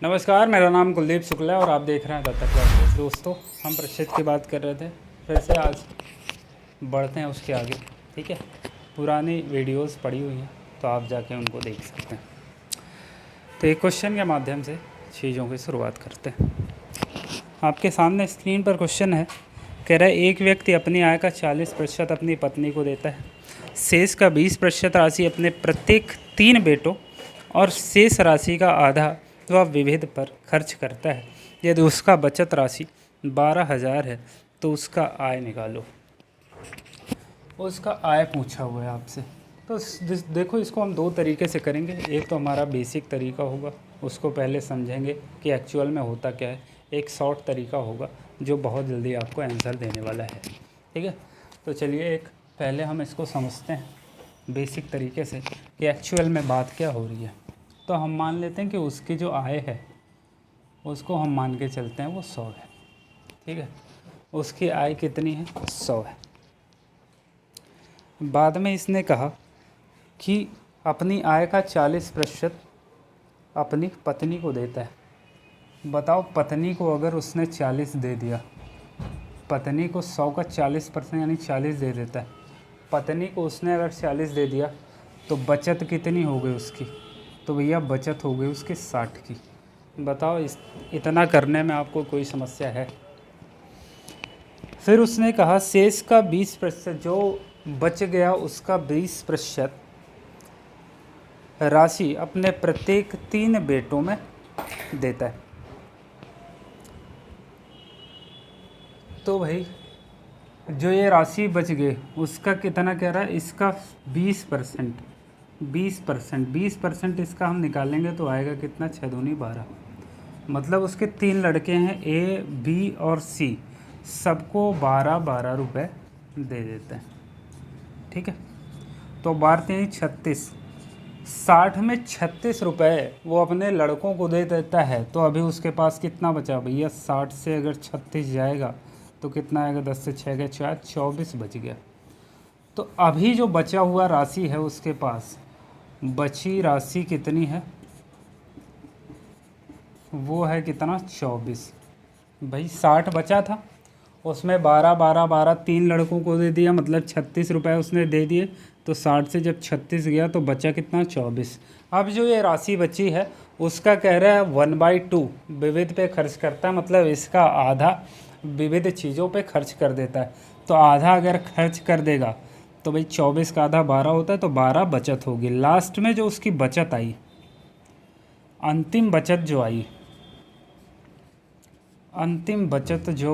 नमस्कार, मेरा नाम कुलदीप शुक्ला है और आप देख रहे हैं दत्तक क्लासेस। दोस्तों, हम प्रशिक्षित की बात कर रहे थे, फिर से आज बढ़ते हैं उसके आगे। ठीक है, पुरानी वीडियोस पड़ी हुई हैं तो आप जाके उनको देख सकते हैं। तो एक क्वेश्चन के माध्यम से चीज़ों की शुरुआत करते हैं। आपके सामने स्क्रीन पर क्वेश्चन है, कह रहा है एक व्यक्ति अपनी आय का 40% अपनी पत्नी को देता है, शेष का 20% राशि अपने प्रत्येक 3 बेटों और शेष राशि का आधा वह विविध पर खर्च करता है। यदि उसका बचत राशि 12,000 है तो उसका आय निकालो। उसका आय पूछा हुआ है आपसे। तो देखो, इसको हम 2 तरीके से करेंगे। एक तो हमारा बेसिक तरीका होगा, उसको पहले समझेंगे कि एक्चुअल में होता क्या है। एक शॉर्ट तरीका होगा जो बहुत जल्दी आपको आंसर देने वाला है। ठीक है, तो चलिए एक पहले हम इसको समझते हैं बेसिक तरीके से कि एक्चुअल में बात क्या हो रही है। तो हम मान लेते हैं कि उसकी जो आय है उसको हम मान के चलते हैं वो 100 है। ठीक है, उसकी आय कितनी है? 100 है। बाद में इसने कहा कि अपनी आय का 40% अपनी पत्नी को देता है। बताओ, पत्नी को अगर उसने 40 दे दिया, पत्नी को 100 का 40% यानी 40 दे देता है, पत्नी को उसने अगर 40 दे दिया तो बचत कितनी हो गई उसकी? तो भैया बचत हो गई उसकी 60 की। बताओ, इतना करने में आपको कोई समस्या है? फिर उसने कहा शेष का 20%, जो बच गया उसका 20% राशि अपने प्रत्येक 3 बेटों में देता है। तो भाई जो ये राशि बच गई उसका कितना कह रहा है? इसका 20%। 20% इसका हम निकालेंगे तो आएगा कितना? 6 दूनी 12। मतलब उसके 3 लड़के हैं, ए, बी और सी, सबको 12-12 रुपये दे देते हैं। ठीक है, तो बारते हैं 36। 60 में 36 रुपये वो अपने लड़कों को दे देता है। तो अभी उसके पास कितना बचा भैया? 60 से अगर 36 जाएगा तो कितना आएगा? 10 से 6 गए 4, 24 बच गया। तो अभी जो बचा हुआ राशि है उसके पास, बची राशि कितनी है? वो है कितना? 24। भाई 60 बचा था, उसमें 12-12-12 3 लड़कों को दे दिया, मतलब 36 रुपये उसने दे दिए। तो 60 से जब 36 गया तो बचा कितना? 24। अब जो ये राशि बची है उसका कह रहा है 1/2 विविध पे खर्च करता है, मतलब इसका आधा विविध चीज़ों पे खर्च कर देता है। तो आधा अगर खर्च कर देगा तो भाई 24 का आधा 12 होता है, तो 12 बचत होगी। लास्ट में जो उसकी बचत आई, अंतिम बचत जो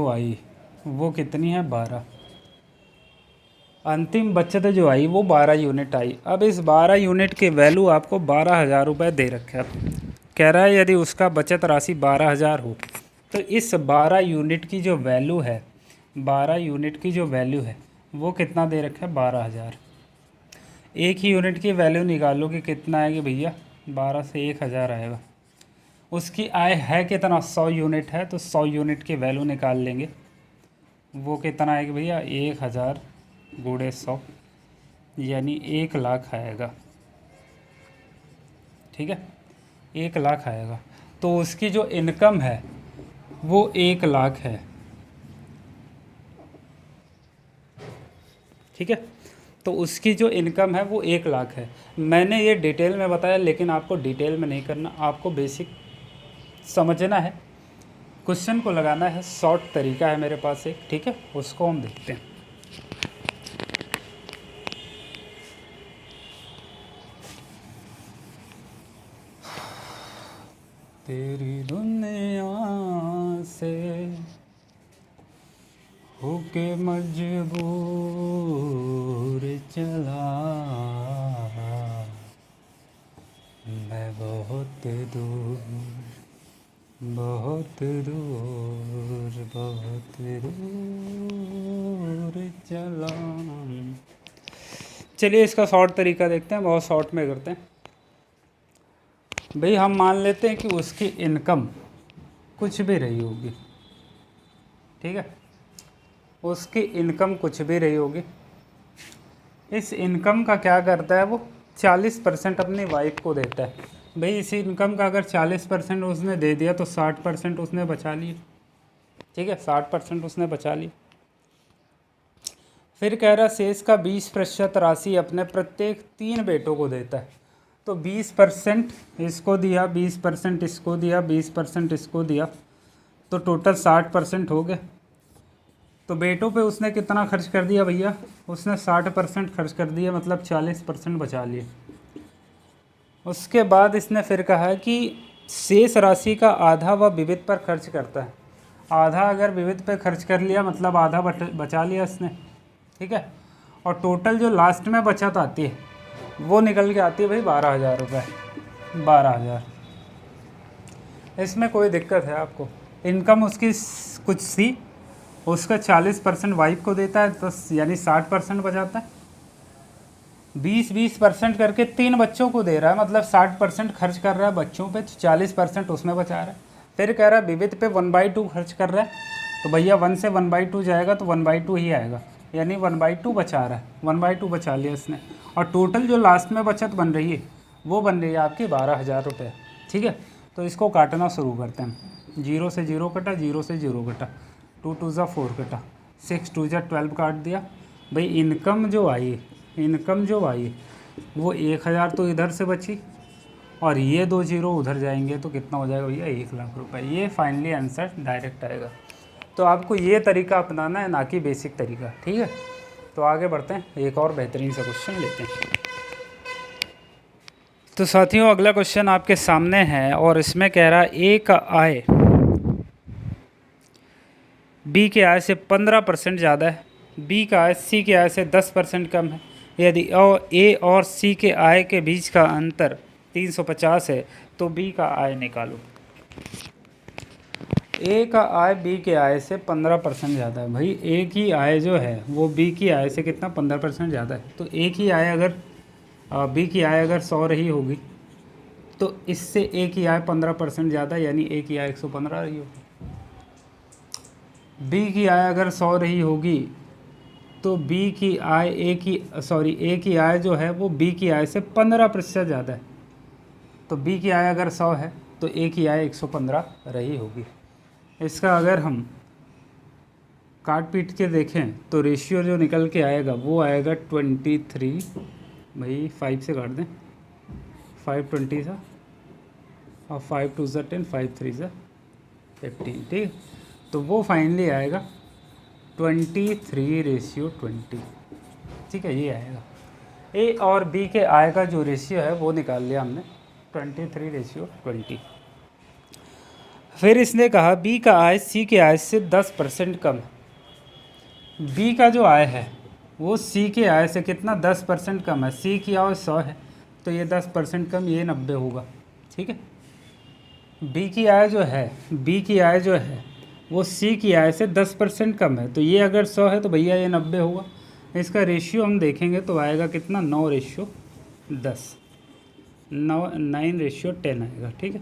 आई वो कितनी है? 12। अंतिम बचत जो आई वो 12 यूनिट आई। अब इस 12 यूनिट के वैल्यू आपको 12,000 रुपये दे रखे हैं। कह रहा है यदि उसका बचत राशि 12,000 हो तो इस 12 यूनिट की जो वैल्यू है, 12 यूनिट की जो वैल्यू है वो कितना दे रखा है? 12,000। एक ही यूनिट की वैल्यू निकालो कि कितना आएगी भैया? 12 से 1,000 आएगा। उसकी आय है कितना? 100 यूनिट है, तो 100 यूनिट की वैल्यू निकाल लेंगे। वो कितना आएगा भैया? 1,000 गुणे 100 यानी 1 लाख आएगा। ठीक है, 1 लाख आएगा। तो उसकी जो इनकम है वो 1 लाख है। ठीक है, तो उसकी जो इनकम है वो 1 लाख है। मैंने ये डिटेल में बताया, लेकिन आपको डिटेल में नहीं करना, आपको बेसिक समझना है। क्वेश्चन को लगाना है, शॉर्ट तरीका है मेरे पास एक। ठीक है, उसको हम देखते हैं। तेरी दुनिया से होके मजबूर चला मैं बहुत दूर चला। चलिए इसका शॉर्ट तरीका देखते हैं, बहुत शॉर्ट में करते हैं। भाई हम मान लेते हैं कि उसकी इनकम कुछ भी रही होगी। ठीक है, उसकी इनकम कुछ भी रही होगी। इस इनकम का क्या करता है वो? 40% अपनी वाइफ को देता है। भाई इसी इनकम का अगर 40% उसने दे दिया तो 60% उसने बचा लिए, ठीक है, 60% उसने बचा ली। फिर कह रहा शेष का 20% राशि अपने प्रत्येक 3 बेटों को देता है। तो 20% इसको दिया, 20% इसको दिया, 20% इसको दिया, तो टोटल 60% हो गए। तो बेटों पे उसने कितना खर्च कर दिया भैया, उसने 60% खर्च कर दिया, मतलब 40% बचा लिए। उसके बाद इसने फिर कहा कि शेष राशि का आधा वह विविध पर खर्च करता है। आधा अगर विविध पे खर्च कर लिया मतलब आधा बचा लिया इसने, ठीक है। और टोटल जो लास्ट में बचत आती है वो निकल के आती है भाई 12,000 रुपये, 12,000। इसमें कोई दिक्कत है आपको, इनकम उसकी कुछ सी, उसका 40% वाइफ को देता है, तो यानी 60% बचाता है। 20% करके 3 बच्चों को दे रहा है, मतलब 60% खर्च कर रहा है बच्चों पे, तो 40% उसमें बचा रहा है। फिर कह रहा है विविध पे 1/2 खर्च कर रहा है, तो भैया 1 से 1/2 जाएगा तो 1/2 ही आएगा, यानी 1/2 बचा रहा है, 1/2 बचा लिया इसने। और टोटल जो लास्ट में बचत बन रही है वो बन रही है आपकी 12,000 रुपये, ठीक है। तो इसको काटना शुरू करते हैं। 0 से 0 कटा, 0 से 0 कटा, 2 2 ज़ा 4 कटा, 6 2 ज़ा 12 काट दिया। भाई इनकम जो आई वो 1,000 तो इधर से बची, और ये 2 0 उधर जाएंगे तो कितना हो जाएगा भैया, 1,00,000 रुपये। ये फाइनली आंसर डायरेक्ट आएगा। तो आपको ये तरीका अपनाना है, ना कि बेसिक तरीका, ठीक है। तो आगे बढ़ते हैं, एक और बेहतरीन सा क्वेश्चन लेते हैं। तो साथियों अगला क्वेश्चन आपके सामने है, और इसमें कह रहा है ए का आय बी के आय से 15% ज़्यादा है, बी का आय सी के आय से 10% कम है। यदि ए और सी के आय के बीच का अंतर 350 है तो बी का आय निकालो। ए का आय बी के आय से 15% ज़्यादा है। भाई ए की आय जो है वो बी की आय से कितना, 15% ज़्यादा है। तो ए की आय अगर बी की आय अगर 100 रही होगी तो इससे ए की आय 15% ज़्यादा, यानी ए की आय 115 रही होगी। बी की आय अगर 100 रही होगी तो बी की आय ए की आय जो है वो बी की आय से 15% ज़्यादा है। तो बी की आय अगर 100 है तो ए की आय 115 रही होगी। इसका अगर हम काट पीट के देखें तो रेशियो जो निकल के आएगा वो आएगा 23, भाई 5 से काट दें, 5 20 सा, और 5 2 ज़ा 10, 5 3 ज़ा 15, ठीक। तो वो फाइनली आएगा 23:20, ठीक है, ये आएगा। ए और बी के आय का जो रेशियो है वो निकाल लिया हमने, 23:20। फिर इसने कहा बी का आय सी के आय से 10% कम है। बी का जो आय है वो सी के आय से कितना, 10% कम है। सी की आय 100 है तो ये 10% कम, ये 90 होगा, ठीक है। बी की आय जो है वो सी की आय से 10% कम है, तो ये अगर 100 है तो भैया ये 90 होगा। इसका रेशियो हम देखेंगे तो आएगा कितना, 9:10, 9:10 आएगा, ठीक है।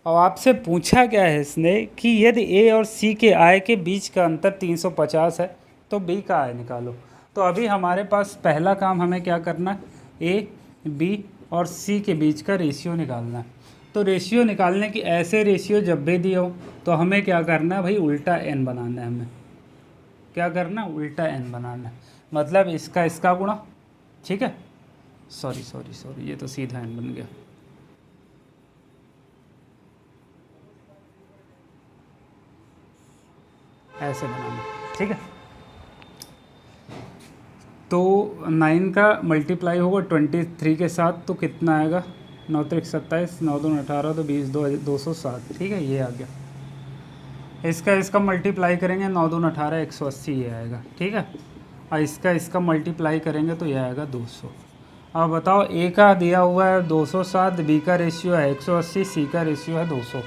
और आपसे पूछा क्या है इसने कि यदि ए और सी के आय के बीच का अंतर 350 है तो बी का आय निकालो। तो अभी हमारे पास पहला काम हमें क्या करना है, ए बी और सी के बीच का रेशियो निकालना है। तो रेशियो निकालने की, ऐसे रेशियो जब भी दिए हो तो हमें क्या करना है भाई, उल्टा एन बनाना है। हमें क्या करना है, उल्टा एन बनाना है, मतलब इसका गुणा, ठीक है। सॉरी ये तो सीधा एन बन गया। ऐसे बनाना, ठीक है। तो 9 का मल्टीप्लाई होगा 23 के साथ तो कितना आएगा, 9 3 27, 9 2 18, तो 20 207, ठीक है, ये आ गया। इसका मल्टीप्लाई करेंगे, 9 2 18, 180 ये आएगा, ठीक है। और इसका मल्टीप्लाई करेंगे तो ये आएगा 200। अब बताओ, ए का दिया हुआ है 207, बी का रेशियो है 180, सी का रेशियो है 200,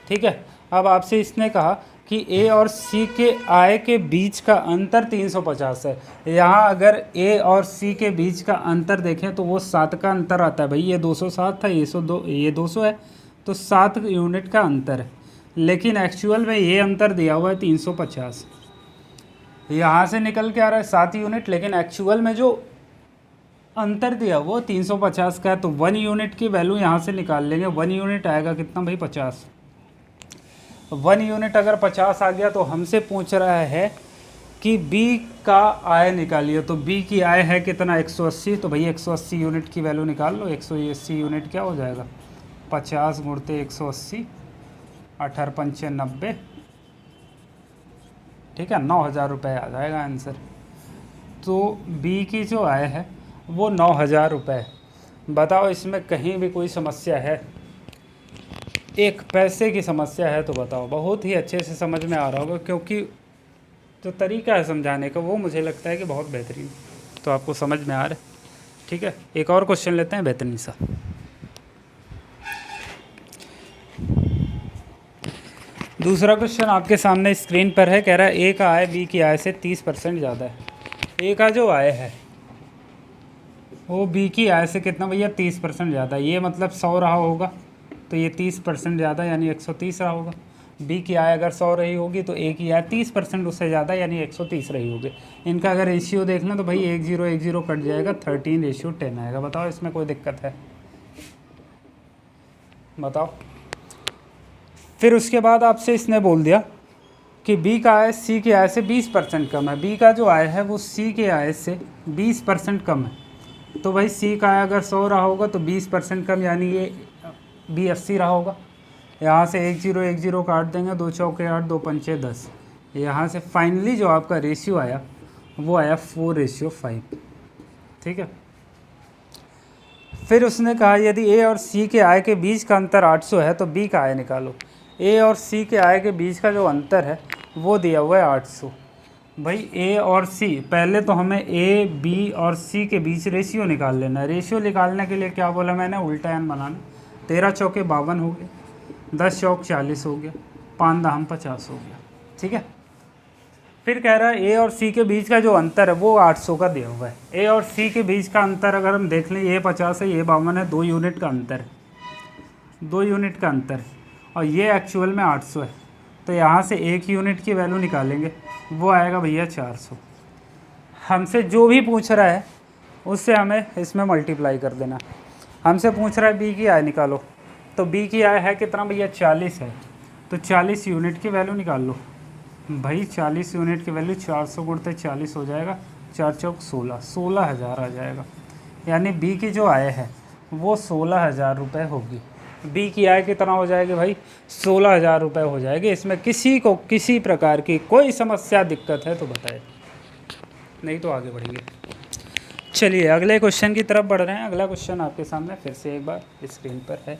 ठीक है। अब आपसे इसने कहा कि ए और सी के आय के बीच का अंतर 350 है। यहाँ अगर ए और सी के बीच का अंतर देखें तो वो 7 का अंतर आता है। भाई ये 207 था, ये 200 है, तो 7 यूनिट का अंतर है। लेकिन एक्चुअल में ये अंतर दिया हुआ है 350। यहाँ से निकल के आ रहा है 7 यूनिट, लेकिन एक्चुअल में जो अंतर दिया वो 350 का है, तो 1 यूनिट की वैल्यू यहाँ से निकाल लेंगे। 1 यूनिट आएगा कितना भाई 50। 1 यूनिट अगर 50 आ गया तो हमसे पूछ रहा है कि बी का आय निकालिए। तो बी की आय है कितना 180, तो भाई 180 यूनिट की वैल्यू निकाल लो। 180 यूनिट क्या हो जाएगा 50 गुणते 180, 18×5 = 90, ठीक है 9,000 रुपये आ जाएगा आंसर। तो बी की जो आय है वो 9,000 रुपये। बताओ इसमें कहीं भी कोई समस्या है, एक पैसे की समस्या है तो बताओ। बहुत ही अच्छे से समझ में आ रहा होगा, क्योंकि जो तरीका है समझाने का वो मुझे लगता है कि बहुत बेहतरीन, तो आपको समझ में आ रहा है। ठीक है, एक और क्वेश्चन लेते हैं बेहतरीन सा। दूसरा क्वेश्चन आपके सामने स्क्रीन पर है। कह रहा है ए का आय बी की आय से 30% ज़्यादा है। ए का जो आय है वो बी की आय से कितना भैया 30% ज़्यादा। ये मतलब 100 रहा होगा तो ये 30% ज़्यादा यानी 130 रहा होगा। बी की आय अगर 100 रही होगी तो ए की आय 30% उससे ज़्यादा यानी 130 रही होगी। इनका अगर रेशियो देख लें तो भाई 1010 कट जाएगा, 13:10 आएगा। बताओ इसमें कोई दिक्कत है, बताओ। फिर उसके बाद आपसे इसने बोल दिया कि बी का आय सी की आय से 20% कम है। बी का जो आय है वो सी के आय से 20% कम है। तो भाई सी का आय अगर 100 रहा होगा तो 20% कम यानी ये बी 80 रहा होगा। यहाँ से 1010 काट देंगे, 2 चौके 8, 2 पंचे 10। यहाँ से फाइनली जो आपका रेशियो आया वो आया 4:5। ठीक है। फिर उसने कहा यदि ए और सी के आय के बीच का अंतर 800 है तो बी का आय निकालो। ए और सी के आय के बीच का जो अंतर है वो दिया हुआ है 800। भाई ए और सी, पहले तो हमें ए बी और सी के बीच रेशियो निकाल लेना है। रेशियो निकालने के लिए क्या बोला मैंने, उल्टा एन बनाना। 13 चौके 52 हो गए, 10 चौक 40 हो गया, 5 दाम 50 हो गया। ठीक है। फिर कह रहा है ए और सी के बीच का जो अंतर है वो 800 का दिया हुआ है। ए और सी के बीच का अंतर अगर हम देख लें, ये 50 है, ये 52 है, 2 यूनिट का अंतर है, 2 यूनिट का अंतर है, और ये एक्चुअल में 800 है। तो यहाँ से 1 यूनिट की वैल्यू निकालेंगे, वो आएगा भैया 400। हमसे जो भी पूछ रहा है उससे हमें इसमें मल्टीप्लाई कर देना। हमसे पूछ रहा है बी की आय निकालो, तो बी की आय है कितना भैया 40 है, तो 40 यूनिट की वैल्यू निकाल लो। भाई 40 यूनिट की वैल्यू 400 गुणते 40 हो जाएगा, 4 चौक 16, 16,000 आ जाएगा। यानी बी की जो आय है वो 16,000 रुपये होगी। बी की आय कितना हो जाएगी भाई 16,000 रुपये हो जाएगी। इसमें किसी को किसी प्रकार की कोई समस्या दिक्कत है तो बताए, नहीं तो आगे बढ़ेंगे। चलिए अगले क्वेश्चन की तरफ बढ़ रहे हैं। अगला क्वेश्चन आपके सामने फिर से एक बार स्क्रीन पर है।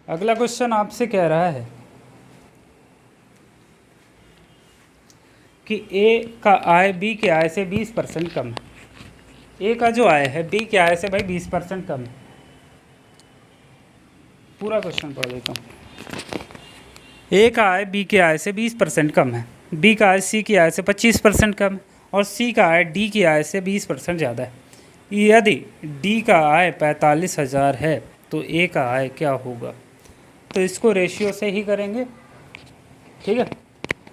अगला क्वेश्चन आपसे कह रहा है कि ए का आय बी के आय से 20% कम है। ए का जो आय है बी के आय से भाई 20% कम है। पूरा क्वेश्चन पढ़ देता हूँ। ए का आय बी के आय से 20% कम है, बी का आय सी की आय से 25% कम है, और सी का आय डी की आय से 20% ज़्यादा है। यदि डी का आय 45,000 है तो ए का आय क्या होगा। तो इसको रेशियो से ही करेंगे। ठीक है।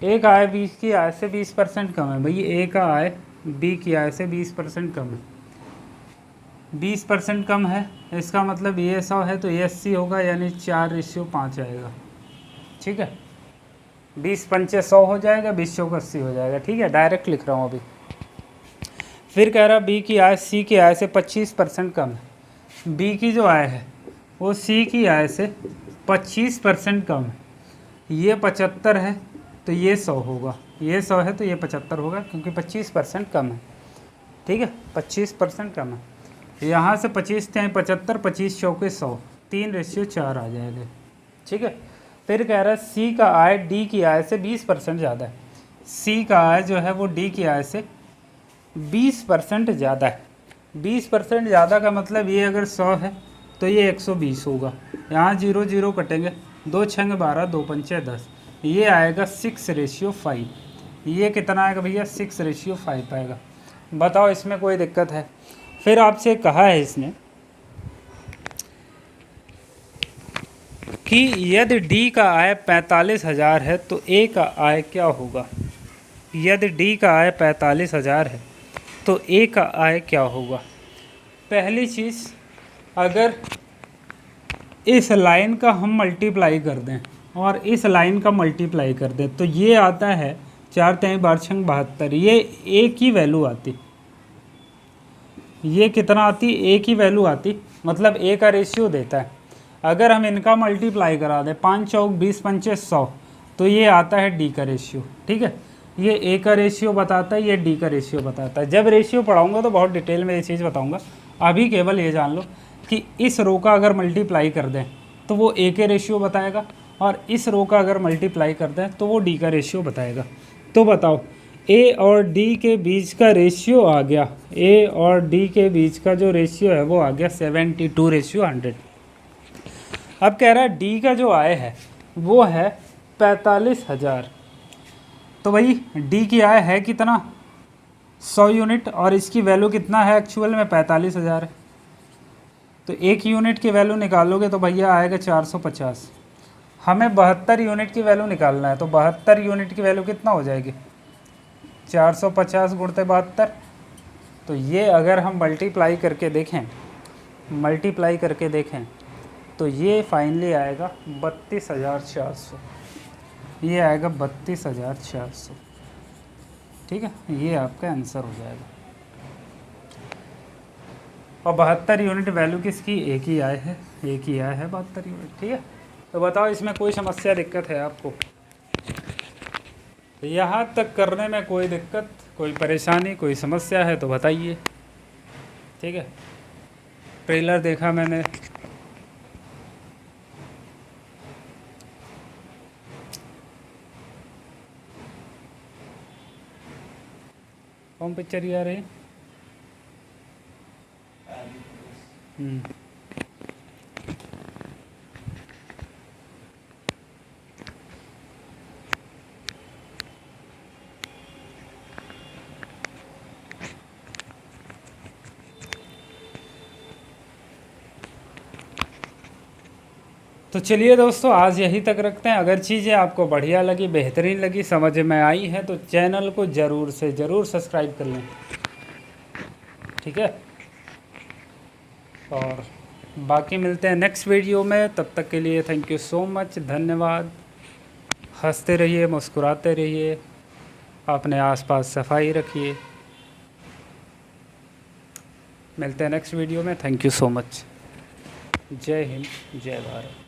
ए का आय बी की आय से 20% कम है। भाई ए का आय बी की आय से 20% कम है, 20% कम है, इसका मतलब ये 100 है तो ये 80 होगा, यानी 4:5 आएगा। ठीक है। 20 पंचे 100 हो जाएगा, 20 चौक 80 हो जाएगा। ठीक है, डायरेक्ट लिख रहा हूँ अभी। फिर कह रहा बी की आय सी की आय से 25% कम है। बी की जो आय है वो सी की आय से 25% कम है। ये 75 है तो ये 100 होगा, ये 100 है तो ये 75 होगा, क्योंकि 25% कम है। ठीक है, 25% कम है। यहाँ से 25 थे 75, 25 चौके 100, 3:4 आ जाएगा। ठीक है। फिर कह रहा है सी का आय डी की आय से 20% ज़्यादा है। सी का आय जो है वो डी की आय से 20% ज़्यादा है। 20% ज़्यादा का मतलब ये अगर 100 है तो ये 120 होगा। यहाँ 0 0 कटेंगे, 2 छंग 12, 2 पंचे 10, ये आएगा 6:5। ये कितना आएगा भैया 6:5 आएगा। बताओ इसमें कोई दिक्कत है। फिर आपसे कहा है इसने कि यदि डी का आय 45,000 है तो ए का आय क्या होगा। यदि डी का आय 45,000 है तो ए का आय क्या होगा। पहली चीज़, अगर इस लाइन का हम मल्टीप्लाई कर दें और इस लाइन का मल्टीप्लाई कर दें तो ये आता है 4×3=72। ये एक ही वैल्यू आती, ये कितना आती, एक ही वैल्यू आती, मतलब ए का रेशियो देता है। अगर हम इनका मल्टीप्लाई करा दें 5 चौक 20 पंचे 100, तो ये आता है डी का रेशियो। ठीक है, ये ए का रेशियो बताता है, ये डी का रेशियो बताता है। जब रेशियो पढ़ाऊंगा तो बहुत डिटेल में ये चीज़ बताऊंगा, अभी केवल ये जान लो कि इस रो का अगर मल्टीप्लाई कर दें तो वो ए के रेशियो बताएगा, और इस रो का अगर मल्टीप्लाई कर दें तो वो डी का रेशियो बताएगा। तो बताओ, ए और डी के बीच का रेशियो आ गया, ए और डी के बीच का जो रेशियो है वो आ गया 72:100। अब कह रहा है डी का जो आय है वो है 45,000। तो भाई डी की आय है कितना, 100 यूनिट, और इसकी वैल्यू कितना है एक्चुअल में 45,000 है। तो एक यूनिट की वैल्यू निकालोगे तो भैया आएगा 450। हमें 72 यूनिट की वैल्यू निकालना है, तो 72 यूनिट की वैल्यू कितना हो जाएगी, 450 गुणते 72। तो ये अगर हम मल्टीप्लाई करके देखें तो ये फाइनली आएगा 32,400। ये आएगा 32,400। ठीक है, ये आपका आंसर हो जाएगा। और 72 यूनिट वैल्यू किसकी, एक ही आय है, 72 यूनिट। ठीक है, तो बताओ इसमें कोई समस्या दिक्कत है आपको, यहाँ तक करने में कोई दिक्कत, कोई परेशानी, कोई समस्या है तो बताइए। ठीक है, ट्रेलर देखा मैंने, कौन पिक्चर ही आ रही है? तो चलिए दोस्तों, आज यहीं तक रखते हैं। अगर चीज़ें आपको बढ़िया लगी, बेहतरीन लगी, समझ में आई हैं तो चैनल को ज़रूर से ज़रूर सब्सक्राइब कर लें। ठीक है, और बाकी मिलते हैं नेक्स्ट वीडियो में। तब तक के लिए थैंक यू सो मच, धन्यवाद। हंसते रहिए, मुस्कुराते रहिए, अपने आसपास सफाई रखिए। मिलते हैं नेक्स्ट वीडियो में। Thank you so much. जय हिंद, जय भारत।